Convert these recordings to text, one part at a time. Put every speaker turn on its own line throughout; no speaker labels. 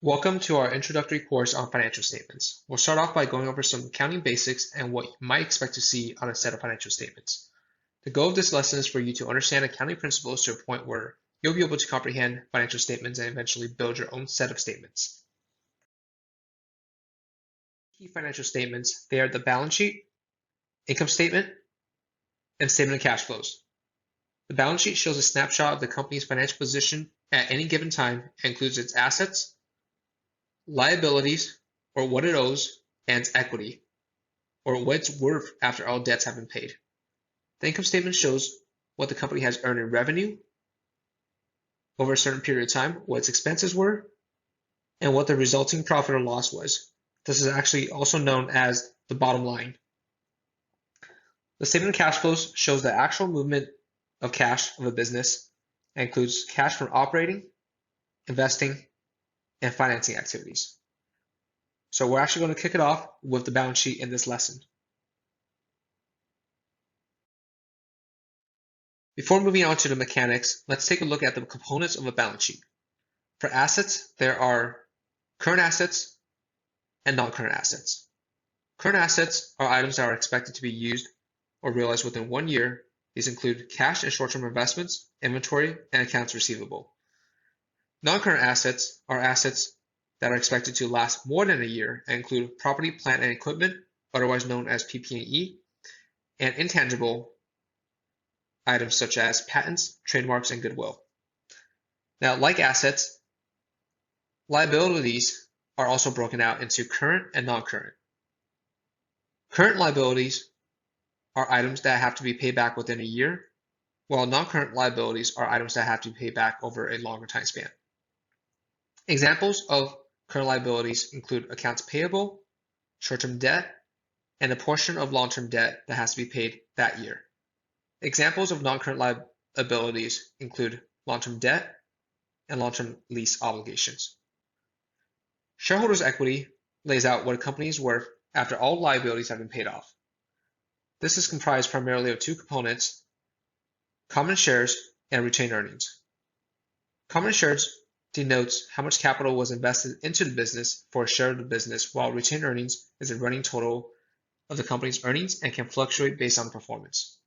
Welcome to our introductory course on financial statements. We'll start off by going over some accounting basics and what you might expect to see on a set of financial statements. The goal of this lesson is for you to understand accounting principles to a point where you'll be able to comprehend financial statements and eventually build your own set of statements. Key financial statements, they are the balance sheet, income statement, and statement of cash flows. The balance sheet shows a snapshot of the company's financial position at any given time and includes its assets, liabilities, or what it owes, and its equity, or what it's worth after all debts have been paid. The income statement shows what the company has earned in revenue over a certain period of time, what its expenses were, and what the resulting profit or loss was. This is actually also known as the bottom line. The statement of cash flows shows the actual movement of cash of a business and includes cash from operating, investing, and financing activities. So we're actually going to kick it off with the balance sheet in this lesson. Before moving on to the mechanics, let's take a look at the components of a balance sheet. For assets, there are current assets and non-current assets. Current assets are items that are expected to be used or realized within 1 year. These include cash and short-term investments, inventory, and accounts receivable. Non-current assets are assets that are expected to last more than a year and include property, plant, and equipment, otherwise known as PP&E, and intangible items such as patents, trademarks, and goodwill. Now, like assets, liabilities are also broken out into current and non-current. Current liabilities are items that have to be paid back within a year, while non-current liabilities are items that have to be paid back over a longer time span. Examples of current liabilities include accounts payable, short-term debt, and a portion of long-term debt that has to be paid that year. Examples of non-current liabilities include long-term debt and long-term lease obligations. Shareholders equity lays out what a company is worth after all liabilities have been paid off. This is comprised primarily of two components: common shares and retained earnings. Common shares denotes how much capital was invested into the business for a share of the business, while retained earnings is a running total of the company's earnings and can fluctuate based on performance.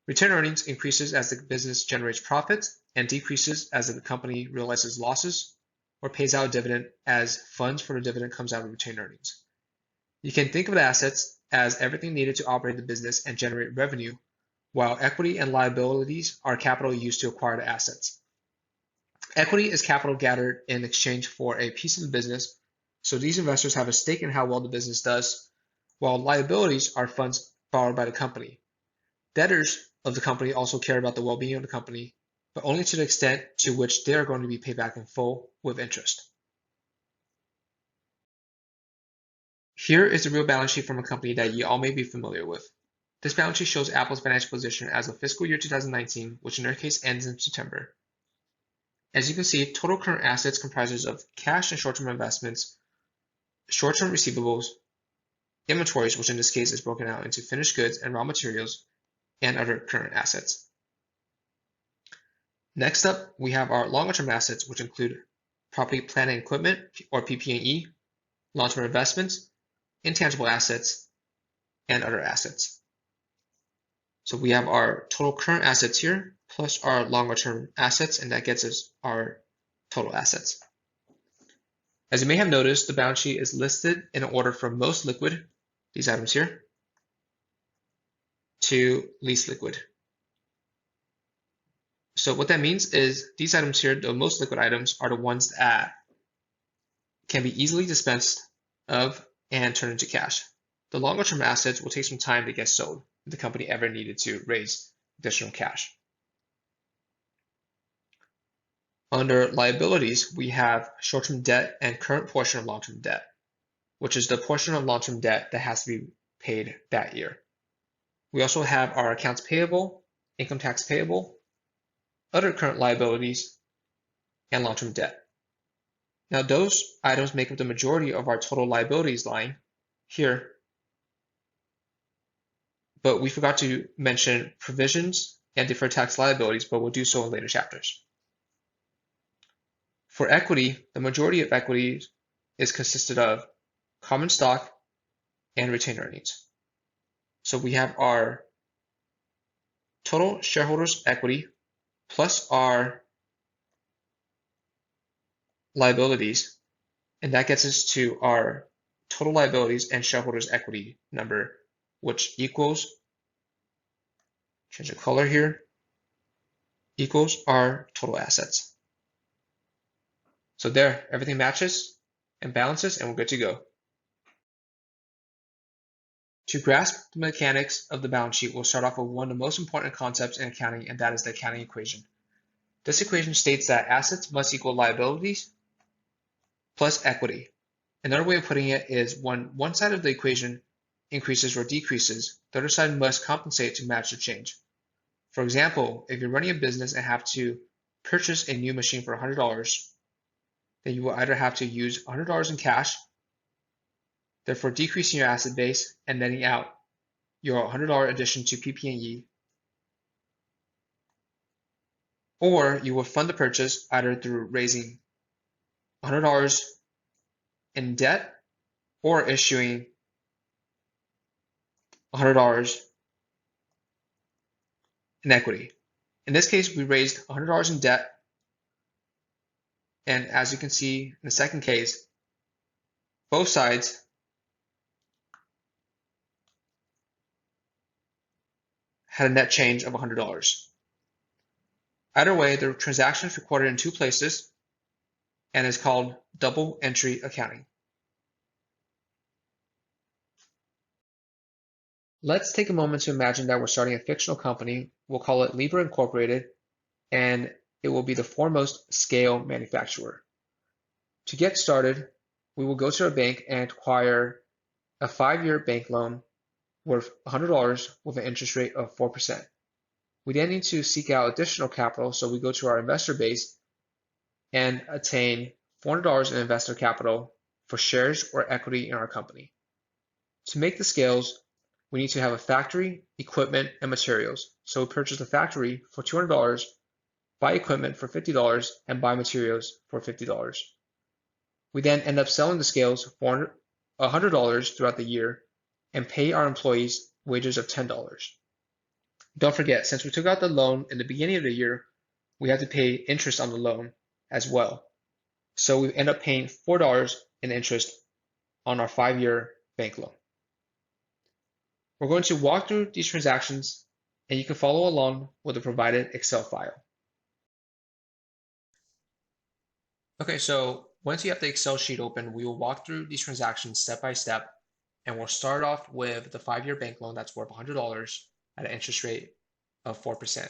Retained earnings increases as the business generates profits and decreases as the company realizes losses or pays out a dividend as funds for the dividend comes out of retained earnings. You can think of the assets as everything needed to operate the business and generate revenue, while equity and liabilities are capital used to acquire the assets. Equity is capital gathered in exchange for a piece of the business, so these investors have a stake in how well the business does, while liabilities are funds borrowed by the company. Debtors of the company also care about the well-being of the company, but only to the extent to which they are going to be paid back in full with interest. Here is the real balance sheet from a company that you all may be familiar with. This balance sheet shows Apple's financial position as of fiscal year 2019, which in their case ends in September. As you can see, total current assets comprises of cash and short-term investments, short-term receivables, inventories, which in this case is broken out into finished goods and raw materials, and other current assets. Next up, we have our longer-term assets, which include property, plant, and equipment, or PP&E, long-term investments, intangible assets, and other assets. So we have our total current assets here, plus our longer-term assets, and that gets us our total assets. As you may have noticed, the balance sheet is listed in order from most liquid, these items here, to least liquid. So what that means is these items here, the most liquid items, are the ones that can be easily dispensed of and turned into cash. The longer term assets will take some time to get sold if the company ever needed to raise additional cash. Under liabilities, we have short-term debt and current portion of long-term debt, which is the portion of long-term debt that has to be paid that year. We also have our accounts payable, income tax payable, other current liabilities, and long-term debt. Now those items make up the majority of our total liabilities line here, but we forgot to mention provisions and deferred tax liabilities, but we'll do so in later chapters. For equity, the majority of equity is consisted of common stock and retained earnings. So we have our total shareholders equity plus our liabilities, and that gets us to our total liabilities and shareholders equity number, which equals, change the color here, equals our total assets. So there, everything matches and balances, and we're good to go. To grasp the mechanics of the balance sheet, we'll start off with one of the most important concepts in accounting, and that is the accounting equation. This equation states that assets must equal liabilities plus equity. Another way of putting it is when one side of the equation increases or decreases, the other side must compensate to match the change. For example, if you're running a business and have to purchase a new machine for $100, then you will either have to use $100 in cash, therefore decreasing your asset base and netting out your $100 addition to PP&E, or you will fund the purchase either through raising $100 in debt or issuing $100 in equity. In this case, we raised $100 in debt, and as you can see in the second case, both sides had a net change of $100. Either way, the transaction is recorded in two places and is called double entry accounting. Let's take a moment to imagine that we're starting a fictional company. We'll call it Libra Incorporated, and it will be the foremost scale manufacturer. To get started, we will go to our bank and acquire a 5-year bank loan worth $100 with an interest rate of 4%. We then need to seek out additional capital, so we go to our investor base and attain $400 in investor capital for shares or equity in our company. To make the scales, we need to have a factory, equipment, and materials. So we purchase the factory for $200, buy equipment for $50, and buy materials for $50. We then end up selling the scales for $100 throughout the year and pay our employees wages of $10. Don't forget, since we took out the loan in the beginning of the year, we have to pay interest on the loan as well. So we end up paying $4 in interest on our 5-year bank loan. We're going to walk through these transactions, and you can follow along with the provided Excel file. Okay, so once you have the Excel sheet open, we will walk through these transactions step by step, and we'll start off with the 5-year bank loan that's worth $100 at an interest rate of 4%.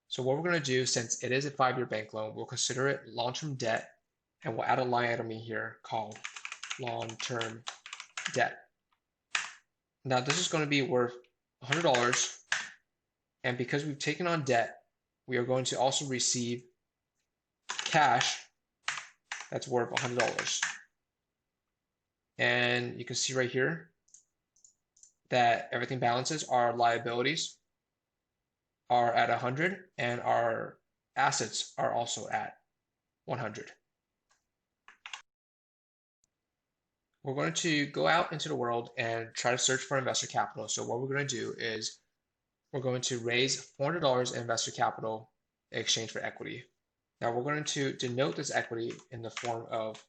So what we're going to do, since it is a 5-year bank loan, we'll consider it long-term debt, and we'll add a line item in here called long-term debt. Now this is going to be worth $100, and because we've taken on debt, we are going to also receive cash that's worth $100. And you can see right here that everything balances. Our liabilities are at 100 and our assets are also at 100. We're going to go out into the world and try to search for investor capital. So what we're going to do is we're going to raise $400 in investor capital in exchange for equity. Now we're going to denote this equity in the form of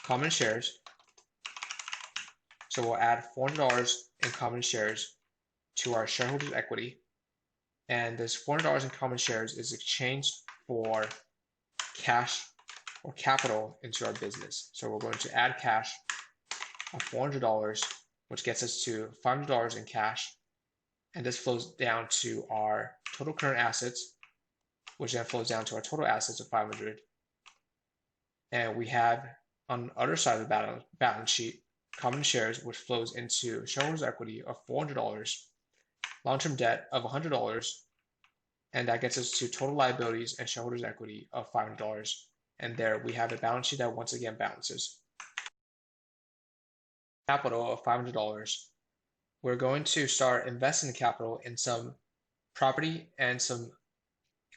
common shares. So we'll add $400 in common shares to our shareholders' equity. And this $400 in common shares is exchanged for cash or capital into our business. So we're going to add cash of $400, which gets us to $500 in cash. And this flows down to our total current assets, which then flows down to our total assets of 500. And we have on the other side of the balance sheet, common shares, which flows into shareholders' equity of $400, long-term debt of $100, and that gets us to total liabilities and shareholders' equity of $500. And there we have a balance sheet that once again balances. Capital of $500. We're going to start investing the capital in some property and some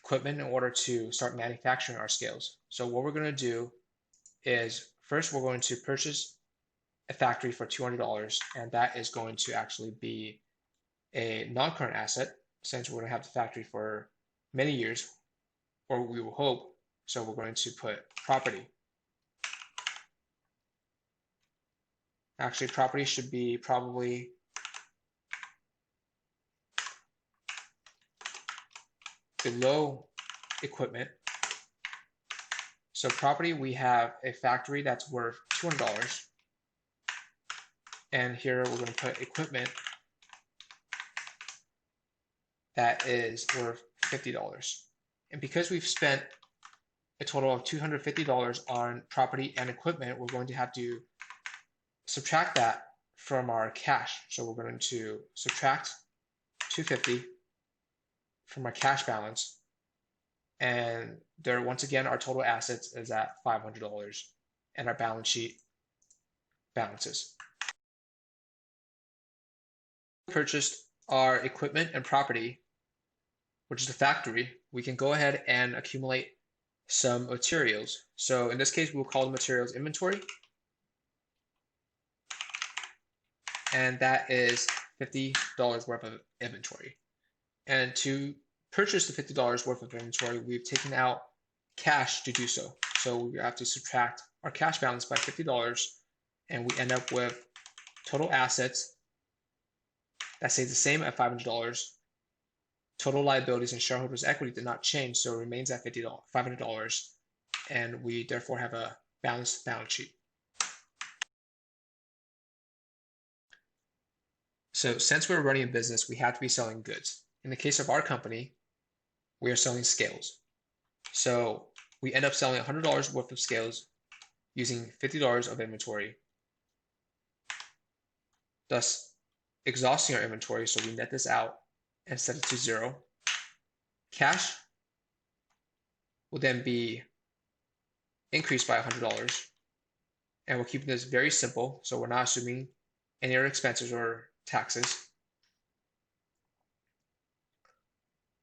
equipment in order to start manufacturing our scales. So what we're going to do is first we're going to purchase a factory for $200, and that is going to actually be a non-current asset since we're going to have the factory for many years, or we will hope. So we're going to put property. Actually, property should be probably below equipment. So property, we have a factory that's worth $200. And here we're going to put equipment that is worth $50. And because we've spent a total of $250 on property and equipment, we're going to have to subtract that from our cash. So we're going to subtract $250 from our cash balance. And there, once again, our total assets is at $500 and our balance sheet balances. We purchased our equipment and property, which is the factory. We can go ahead and accumulate some materials. So in this case, we'll call the materials inventory. And that is $50 worth of inventory. And to purchase the $50 worth of inventory, we've taken out cash to do so. So we have to subtract our cash balance by $50, and we end up with total assets that stays the same at $500. Total liabilities and shareholders' equity did not change, so it remains at $500, and we therefore have a balanced balance sheet. So since we're running a business, we have to be selling goods. In the case of our company, we are selling scales. So we end up selling $100 worth of scales using $50 of inventory, thus exhausting our inventory. So we net this out and set it to 0. Cash will then be increased by $100. And we're keeping this very simple. So we're not assuming any other expenses or taxes.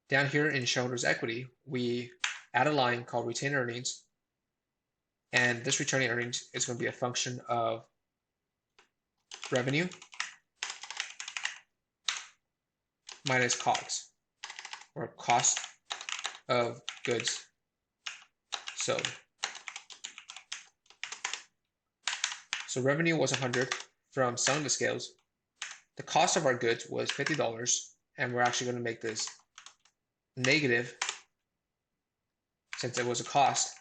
Down here in shareholders' equity, we add a line called retained earnings. And this retained earnings is going to be a function of revenue minus COGS, or cost of goods sold. So revenue was $100 from selling the scales. The cost of our goods was $50, and we're actually going to make this negative since it was a cost.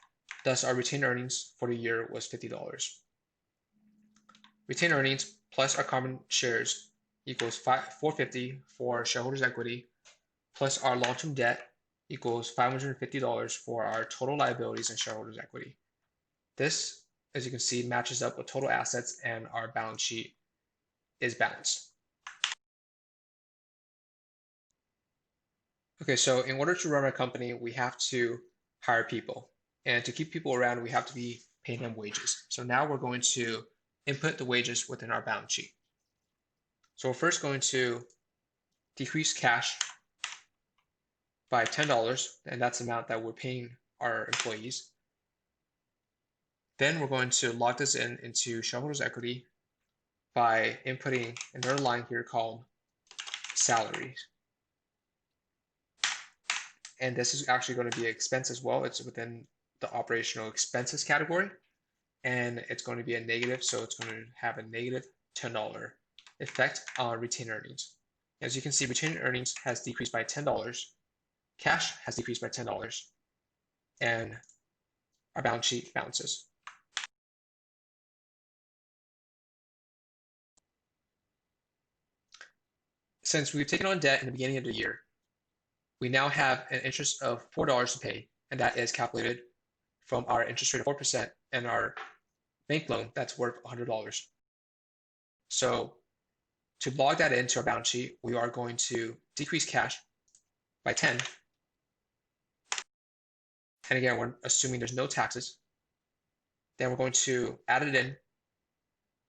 Thus, our retained earnings for the year was $50. Retained earnings plus our common shares equals $450 for shareholders' equity, plus our long-term debt equals $550 for our total liabilities and shareholders' equity. This, as you can see, matches up with total assets, and our balance sheet is balanced. Okay, so in order to run our company, we have to hire people. And to keep people around, we have to be paying them wages. So now we're going to input the wages within our balance sheet. So we're first going to decrease cash by $10, and that's the amount that we're paying our employees. Then we're going to log this into shareholders' equity by inputting another line here called salaries. And this is actually going to be an expense as well. It's within the operational expenses category, and it's going to be a negative, so it's going to have a negative $10 effect on retained earnings. As you can see, retained earnings has decreased by $10, cash has decreased by $10, and our balance sheet balances. Since we've taken on debt in the beginning of the year, we now have an interest of $4 to pay, and that is calculated from our interest rate of 4% and our bank loan that's worth $100. So to log that into our balance sheet, we are going to decrease cash by 10. And again, we're assuming there's no taxes. Then we're going to add it in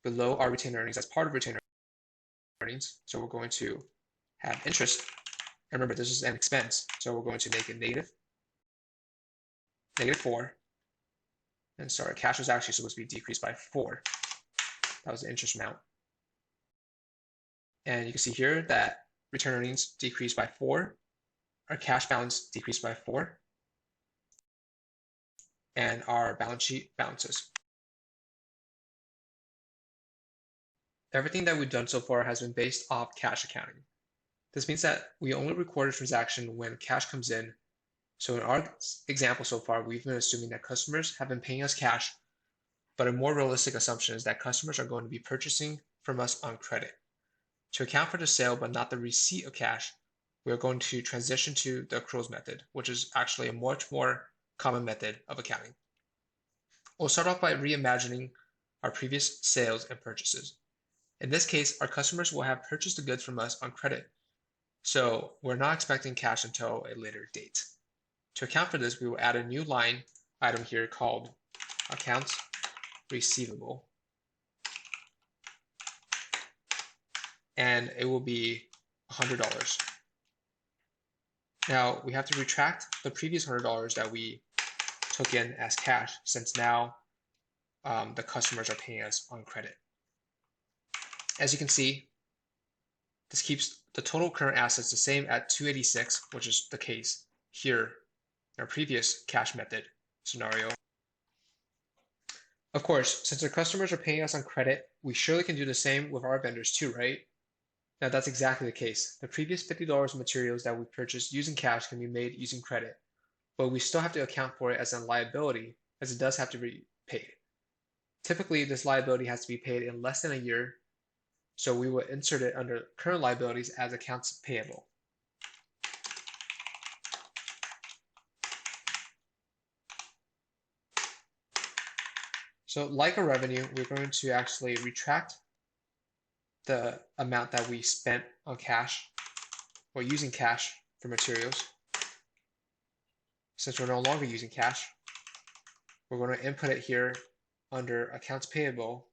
below our retained earnings as part of retained earnings. So we're going to have interest. And remember, this is an expense, so we're going to make it negative. -4. And sorry, cash was actually supposed to be decreased by 4. That was the interest amount. And you can see here that return earnings decreased by 4. Our cash balance decreased by 4. And our balance sheet balances. Everything that we've done so far has been based off cash accounting. This means that we only record a transaction when cash comes in. So in our example so far, we've been assuming that customers have been paying us cash, but a more realistic assumption is that customers are going to be purchasing from us on credit. To account for the sale but not the receipt of cash, we are going to transition to the accruals method, which is actually a much more common method of accounting. We'll start off by reimagining our previous sales and purchases. In this case, our customers will have purchased the goods from us on credit, so we're not expecting cash until a later date. To account for this, we will add a new line item here called accounts receivable. And it will be $100. Now we have to retract the previous $100 that we took in as cash, since now the customers are paying us on credit. As you can see, this keeps the total current assets the same at 286, which is the case here in our previous cash method scenario. Of course, since our customers are paying us on credit, we surely can do the same with our vendors too, right? Now that's exactly the case. The previous $50 of materials that we purchased using cash can be made using credit, but we still have to account for it as a liability, as it does have to be paid. Typically, this liability has to be paid in less than a year, so we will insert it under current liabilities as accounts payable. So like a revenue, we're going to actually retract the amount that we spent on cash or using cash for materials. Since we're no longer using cash, we're going to input it here under accounts payable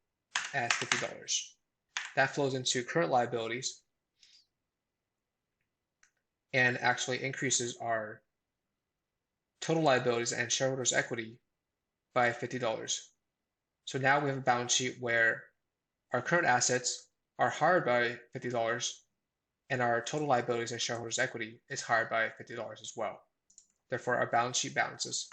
as $50. That flows into current liabilities and actually increases our total liabilities and shareholders equity by $50. So now we have a balance sheet where our current assets are higher by $50 and our total liabilities and shareholders equity is higher by $50 as well. Therefore, our balance sheet balances.